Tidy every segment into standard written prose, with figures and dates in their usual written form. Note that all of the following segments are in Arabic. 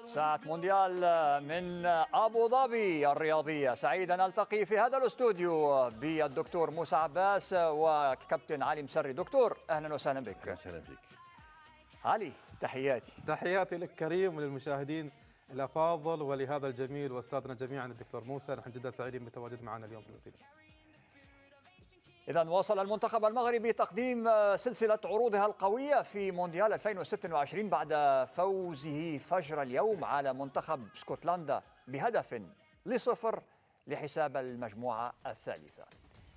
ساعة مونديال من أبو ظبي الرياضية. سعيد أن ألتقي في هذا الاستوديو بالدكتور موسى عباس وكابتن علي مسري. دكتور أهلا وسهلا بك. أهلا وسهلا فيك علي، تحياتي. تحياتي لك كريم وللمشاهدين الأفاضل ولهذا الجميل وأستاذنا جميعا الدكتور موسى. نحن جدا سعيدين بالتواجد معنا اليوم في الاستوديو. إذا واصل المنتخب المغربي تقديم سلسلة عروضها القوية في مونديال 2026 بعد فوزه فجر اليوم على منتخب اسكتلندا ب1-0 لحساب المجموعة الثالثة.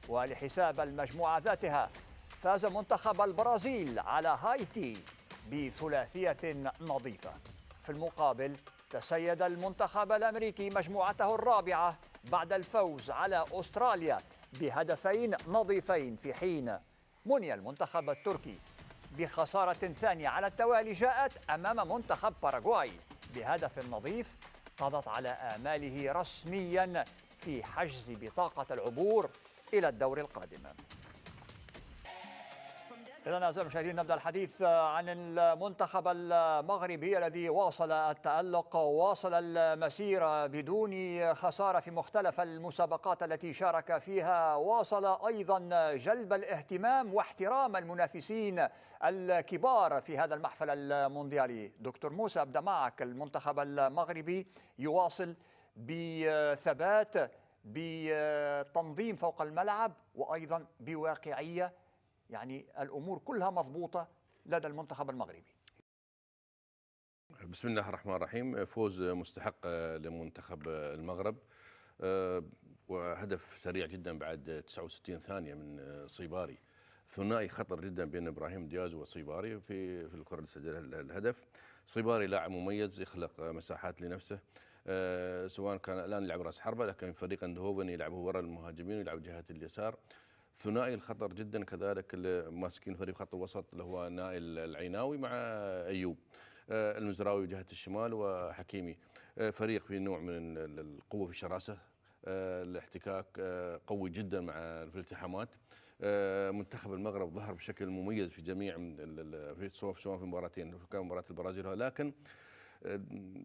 ولحساب المجموعة ذاتها فاز منتخب البرازيل على هايتي بثلاثية نظيفة. في المقابل تسيد المنتخب الأمريكي مجموعته الرابعة بعد الفوز على أستراليا بهدفين نظيفين، في حين مني المنتخب التركي بخسارة ثانية على التوالي جاءت أمام منتخب باراغواي بهدف نظيف قضت على آماله رسميا في حجز بطاقة العبور إلى الدور القادم. إذن أعزائي المشاهدين نبدأ الحديث عن المنتخب المغربي الذي واصل التألق وواصل المسيرة بدون خسارة في مختلف المسابقات التي شارك فيها. واصل أيضا جلب الاهتمام واحترام المنافسين الكبار في هذا المحفل المونديالي. دكتور موسى، أبدأ معك. المنتخب المغربي يواصل بثبات، بتنظيم فوق الملعب، وأيضا بواقعية، يعني الأمور كلها مضبوطة لدى المنتخب المغربي. بسم الله الرحمن الرحيم. فوز مستحق لمنتخب المغرب وهدف سريع جدا بعد 69 ثانية من صيباري. ثنائي خطر جدا بين إبراهيم دياز وصيباري في الكرة اللي سجلها الهدف. صيباري لاعب مميز يخلق مساحات لنفسه، سواء كان الآن يلعب رأس حربة، لكن فريق اندهوفن يلعبه وراء المهاجمين ويلعب جهة اليسار. ثنائي الخطر جدا كذلك اللي ماسكين فريق خط الوسط اللي هو نائل العيناوي مع أيوب المزراوي جهة الشمال وحكيمي. فريق في نوع من القوة في الشراسة، الاحتكاك قوي جدا مع الالتحامات. منتخب المغرب ظهر بشكل مميز في جميع سواء في مباراتين، كان مباراة البرازيل، لكن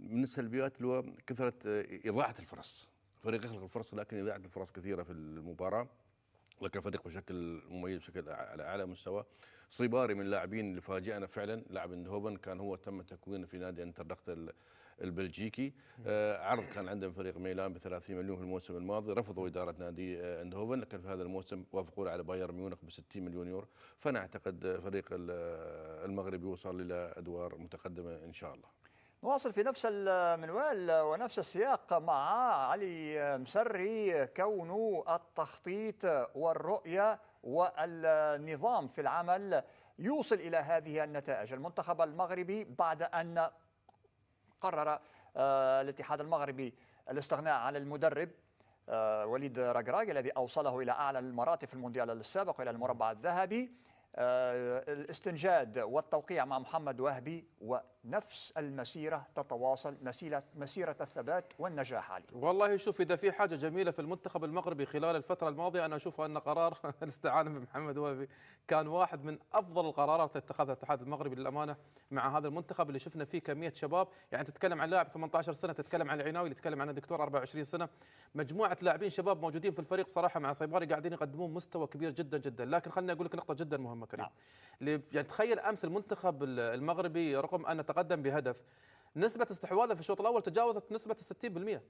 من السلبيات اللي هو كثرة إضاعة الفرص. فريق يخلق الفرص لكن إضاعة الفرص كثيرة في المباراة، لكن فريق بشكل مميز بشكل على اعلى مستوى. صيباري من اللاعبين اللي فاجئنا فعلا، لاعب اندهوفن كان هو تم تكوينه في نادي انتردخت البلجيكي. عرض كان عندهم فريق ميلان ب30 مليون في الموسم الماضي، رفضوا اداره نادي اندهوفن، لكن في هذا الموسم وافقوا على بايرن ميونخ ب60 مليون يورو. فانا اعتقد فريق المغربي وصل الى ادوار متقدمه ان شاء الله. نواصل في نفس المنوال ونفس السياق مع علي مسري. كون التخطيط والرؤية والنظام في العمل يوصل إلى هذه النتائج. المنتخب المغربي بعد أن قرر الاتحاد المغربي الاستغناء عن المدرب وليد ركراكي الذي أوصله إلى أعلى المراتب في المونديال السابق وإلى المربع الذهبي، الاستنجاد والتوقيع مع محمد وهبي، ونفس المسيرة تتواصل، مسيرة الثبات والنجاح. علي، والله شوف، إذا في حاجة جميلة في المنتخب المغربي خلال الفترة الماضية أنا أشوف أن قرار الاستعانة بمحمد وهبي كان واحد من أفضل القرارات اللي اتخذها الاتحاد المغربي للأمانة مع هذا المنتخب اللي شفنا فيه كمية شباب. يعني تتكلم عن لاعب 18 سنة، تتكلم عن العيناوي اللي تتكلم عن الدكتور 24 سنة، مجموعة لاعبين شباب موجودين في الفريق بصراحة مع صيباري قاعدين يقدمون مستوى كبير جدا جدا. لكن خليني أقول لك نقطة جدا مهمة كريم. يعني تخيل أمس المنتخب المغربي رغم أن تقدم بهدف، نسبة استحواذه في الشوط الأول تجاوزت نسبة 60%،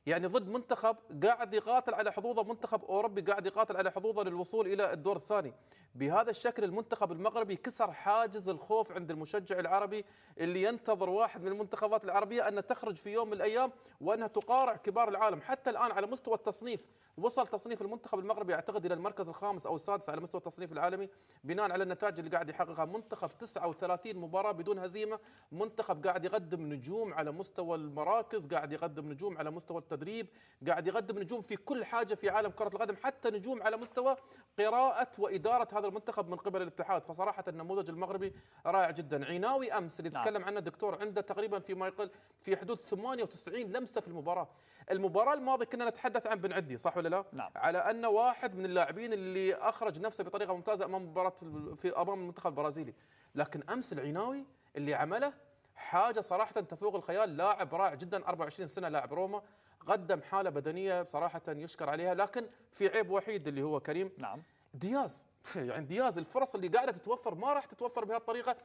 يعني ضد منتخب قاعد يقاتل على حظوظه، منتخب أوروبي قاعد يقاتل على حظوظه للوصول إلى الدور الثاني. بهذا الشكل المنتخب المغربي كسر حاجز الخوف عند المشجع العربي اللي ينتظر واحد من المنتخبات العربية أن تخرج في يوم من الأيام وأنها تقارع كبار العالم. حتى الآن على مستوى التصنيف وصل تصنيف المنتخب المغربي أعتقد إلى المركز الخامس أو السادس على مستوى التصنيف العالمي بناء على النتائج اللي قاعد يحققها. منتخب 39 مباراة بدون هزيمة، منتخب قاعد يقدم نجوم على مستوى المراكز، قاعد يقدم نجوم على مستوى التدريب، قاعد يقدم نجوم في كل حاجة في عالم كرة القدم، حتى نجوم على مستوى قراءة وإدارة هذا المنتخب من قبل الاتحاد. فصراحة النموذج المغربي رائع جدا. عيناوي أمس اللي تكلم عنه الدكتور عنده تقريبا فيما يقل في حدود 98 لمسة في المباراة. المباراة الماضية كنا نتحدث عن بن عدي، صح ولا لا؟ نعم. على أنه واحد من اللاعبين اللي أخرج نفسه بطريقة ممتازة أمام المنتخب البرازيلي، لكن أمس العيناوي اللي عمله حاجه صراحه تفوق الخيال. لاعب رائع جدا، 24 سنه، لاعب روما، قدم حاله بدنيه صراحه يشكر عليها، لكن في عيب وحيد اللي هو كريم. نعم. دياز يعني دياز الفرص اللي قاعده تتوفر ما راح تتوفر بهالطريقه.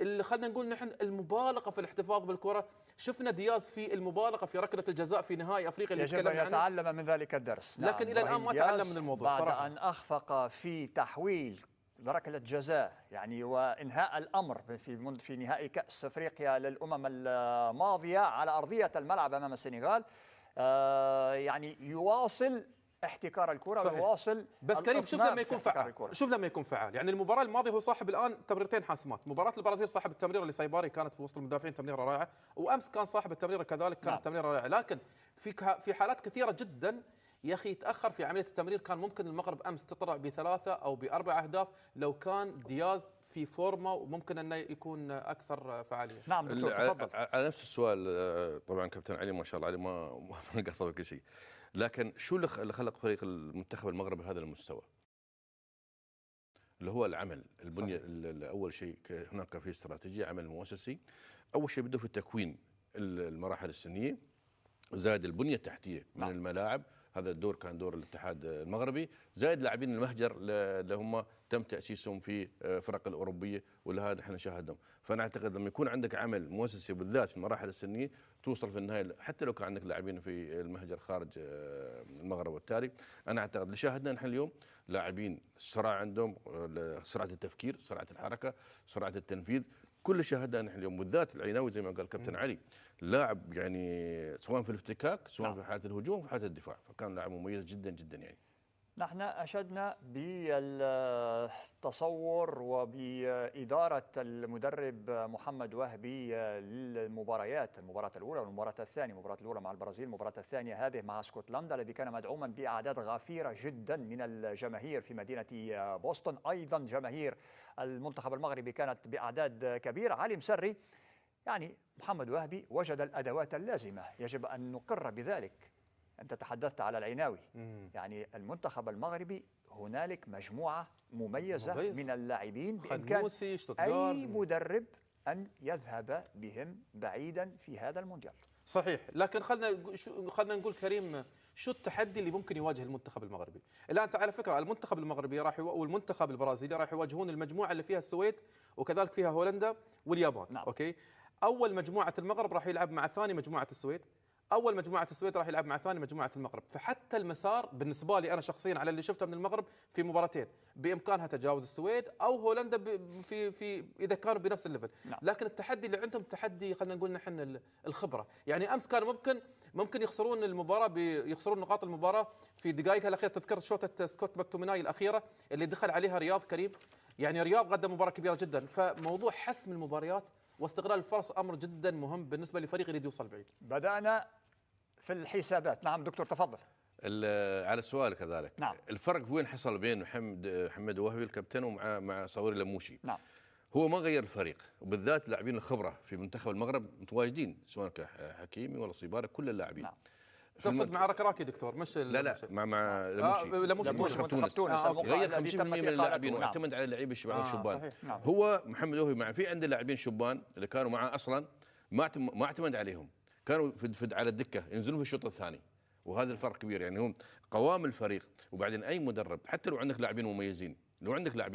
اللي خلينا نقول نحن المبالغه في الاحتفاظ بالكره. شفنا دياز في المبالغه في ركله الجزاء في نهائي افريقيا اللي يجب ان يتعلم من ذلك الدرس. لكن الى الان ما تعلم من الموضوع بعد صراحه. ان اخفق في تحويل ركله جزاء يعني وانهاء الامر في نهائي كاس افريقيا للامم الماضيه على ارضيه الملعب امام السنغال، يعني يواصل احتكار الكره ويواصل. بس كريم شوف لما يكون فعال، شوف لما يكون فعال. يعني المباراه الماضيه هو صاحب الان تمريرتين حاسمات. مباراه البرازيل صاحب التمريره لسايباري كانت في وسط المدافعين تمريره رائعه، وامس كان صاحب التمريره كذلك كانت تمريره رائعه. لكن في حالات كثيره جدا يا اخي تاخر في عمليه التمرير. كان ممكن المغرب امس تطلع بثلاثه او باربع اهداف لو كان دياز في فورمه، وممكن انه يكون اكثر فعاليه. نعم دكتور تفضل. على نفس السؤال طبعا كابتن علي ما شاء الله عليه ما قصر كل شيء، لكن شو اللي خلق فريق المنتخب المغربي هذا المستوى؟ اللي هو العمل، البنيه. اول شيء هناك في استراتيجيه عمل مؤسسي. اول شيء بده في تكوين المراحل السنيه، زائد البنيه التحتيه من الملاعب. هذا الدور كان دور الاتحاد المغربي، زائد لاعبين المهجر اللي هم تم تاسيسهم في فرق الاوروبيه، ولهذا احنا شاهدهم. فانا اعتقد لما يكون عندك عمل مؤسسي بالذات في المراحل السنيه توصل في النهايه، حتى لو كان عندك لاعبين في المهجر خارج المغرب والتالي. انا اعتقد اللي شاهدنا نحن اليوم لاعبين السرعه عندهم، سرعه التفكير، سرعه الحركه، سرعه التنفيذ، كل شاهدنا نحن اليوم. بالذات العيناوي زي ما قال كابتن علي، لاعب يعني سواء في الافتكاك سواء في حاله الهجوم في حاله الدفاع، فكان لاعب مميز جدا جدا يعني. نحن أشدنا بالتصور وبإدارة المدرب محمد وهبي للمباريات، المباراة الأولى والمباراة الثانية. المباراة الأولى مع البرازيل، المباراة الثانية هذه مع اسكتلندا الذي كان مدعوما بأعداد غفيرة جدا من الجماهير في مدينة بوسطن. أيضا جماهير المنتخب المغربي كانت بأعداد كبيرة. علي مسري يعني محمد وهبي وجد الأدوات اللازمة، يجب أن نقر بذلك. أنت تحدثت على العيناوي، يعني المنتخب المغربي هنالك مجموعة مميزة من اللاعبين بإمكان أي مدرب أن يذهب بهم بعيدا في هذا المونديال. صحيح، لكن خلنا نقول كريم، شو التحدي اللي ممكن يواجه المنتخب المغربي؟ الآن أنت على فكرة المنتخب المغربي والمنتخب البرازيلي راح يواجهون المجموعة اللي فيها السويد وكذلك فيها هولندا واليابان. نعم. أوكي، أول مجموعة المغرب راح يلعب مع ثاني مجموعة السويد، اول مجموعه السويد راح يلعب مع ثاني مجموعه المغرب. فحتى المسار بالنسبه لي انا شخصيا على اللي شفته من المغرب في مباراتين بامكانها تجاوز السويد او هولندا في اذا كانوا بنفس الليفل. نعم. لكن التحدي اللي عندهم تحدي خلينا نقول نحن الخبره. يعني امس كان ممكن يخسرون المباراه، يخسرون نقاط المباراه في دقائقها الاخيره. تذكر شوطه سكوت ماكتوميناي الاخيره اللي دخل عليها رياض كريم، يعني رياض قدم مباراه كبيره جدا. فموضوع حسم المباريات واستغلال الفرص امر جدا مهم بالنسبه لفريق يريد يوصل بعيد. بدأنا في الحسابات. نعم دكتور تفضل. على السؤال كذلك، نعم. الفرق وين حصل بين محمد وهبي الكابتن ومع صوري لموشي؟ نعم. هو ما غير الفريق، وبالذات لاعبين الخبره في منتخب المغرب متواجدين، سواء حكيمي ولا صيباري، كل اللاعبين. نعم. تقصد مع ركراكي دكتور مش لا مع لموشي منتخب تونس. غير 50% من اللاعبين واعتمد على اللعيبه الشبان. هو محمد وهبي في عنده لاعبين شبان اللي كانوا معاه اصلا ما اعتمد عليهم، كانوا على الدكه ينزلون في الشوط الثاني، وهذا الفرق كبير. يعني هم قوام الفريق. وبعدين اي مدرب حتى لو عندك لاعبين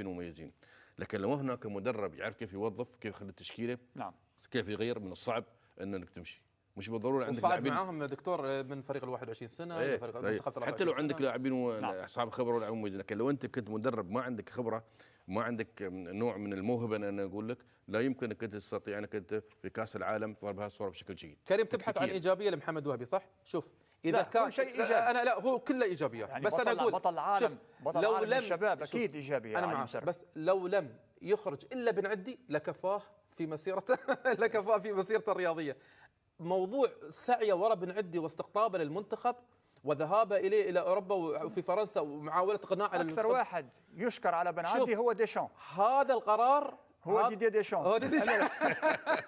مميزين، لكن لو هناك مدرب يعرف كيف يوظف، كيف يخلي التشكيله، نعم، كيف يغير، من الصعب انك تمشي. مش بالضروره عندك لاعبين معاهم دكتور من فريق ال 21 سنه إيه حتى لو عندك لاعبين واصحاب خبره ولاعبين مميزين، لكن لو انت كنت مدرب ما عندك خبره، ما عندك نوع من الموهبه، انا اقول لك لا يمكن انك تستطيع انك انت في كاس العالم تظهر بهالصوره بشكل جيد. كريم تبحث عن ايجابيه لمحمد وهبي صح؟ شوف اذا كان شيء إيجابي. انا لا هو كله ايجابيات، يعني بس انا اقول بطل العالم، بطل لو العالم الشباب اكيد ايجابي. انا معك، بس لو لم يخرج الا بن عدي لكفاه في مسيرته لكفاه في مسيرته الرياضيه. موضوع سعيه وراء بن عدي واستقطابه للمنتخب وذهابه اليه الى اوروبا وفي فرنسا ومحاوله اقناع على اكثر واحد يشكر على بن عدي هو ديشان. هذا القرار هو ديدي ديشان.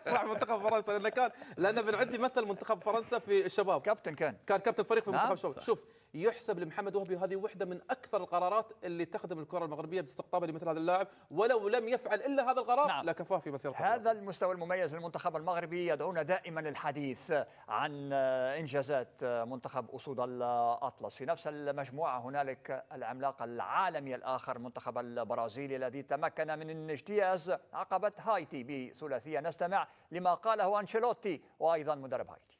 صح منتخب فرنسا، لان بن عدي مثل منتخب فرنسا في الشباب، كابتن كان كابتن فريق في منتخب الشباب. شوف يحسب لمحمد وهبي، وهذه واحده من اكثر القرارات اللي تخدم الكره المغربيه باستقطابه لمثل هذا اللاعب، ولو لم يفعل الا هذا القرار نعم. لكفاه في مسيرته. هذا المستوى المميز للمنتخب المغربي يدعونا دائما للحديث عن إنجازات منتخب أسود الأطلس. في نفس المجموعة هنالك العملاق العالمي الآخر المنتخب البرازيلي الذي تمكن من اجتياز عقبة هايتي بثلاثية. نستمع لما قاله أنشيلوتي وأيضا مدرب هايتي.